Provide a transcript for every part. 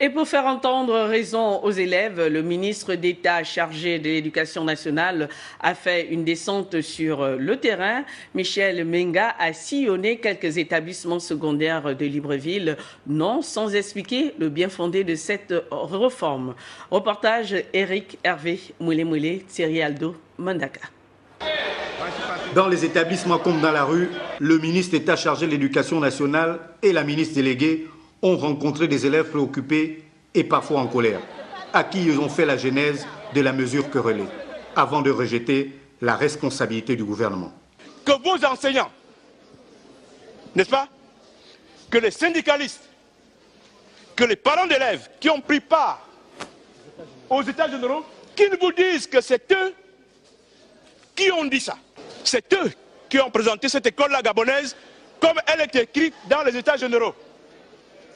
Et pour faire entendre raison aux élèves, le ministre d'État chargé de l'Éducation nationale a fait une descente sur le terrain. Michel Menga a sillonné quelques établissements secondaires de Libreville, non sans expliquer le bien fondé de cette réforme. Reportage Eric Hervé Moulé, Thierry Aldo, Mandaka. Dans les établissements comme dans la rue, le ministre d'État chargé de l'Éducation nationale et la ministre déléguée ont rencontré des élèves préoccupés et parfois en colère, à qui ils ont fait la genèse de la mesure querellée, avant de rejeter la responsabilité du gouvernement. Que vos enseignants, n'est-ce pas, que les syndicalistes, que les parents d'élèves qui ont pris part aux États généraux, qu'ils vous disent que c'est eux qui ont dit ça. C'est eux qui ont présenté cette école-là gabonaise comme elle est écrite dans les États généraux.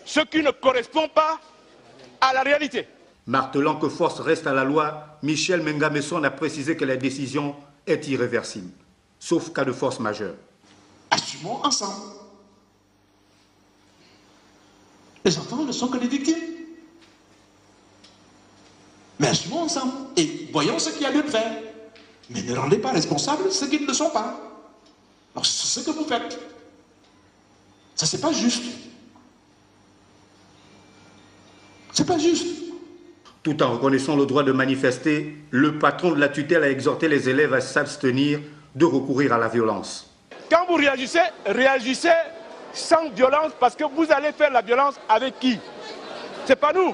Ce qui ne correspond pas à la réalité. Martelant que force reste à la loi, Michel Menga Messon a précisé que la décision est irréversible, sauf cas de force majeure. Assumons ensemble. Les enfants ne sont que des victimes. Mais assumons ensemble et voyons ce qu'il y a lieu de faire. Mais ne rendez pas responsables ceux qui ne le sont pas. Alors c'est ce que vous faites. Ça, c'est pas juste. C'est pas juste. Tout en reconnaissant le droit de manifester, le patron de la tutelle a exhorté les élèves à s'abstenir de recourir à la violence. Quand vous réagissez, réagissez sans violence parce que vous allez faire la violence avec qui? C'est pas nous.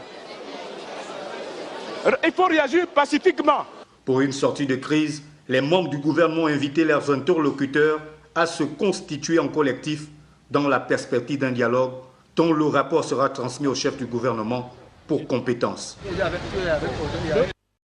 Il faut réagir pacifiquement. Pour une sortie de crise, les membres du gouvernement ont invité leurs interlocuteurs à se constituer en collectif dans la perspective d'un dialogue dont le rapport sera transmis au chef du gouvernement pour compétence.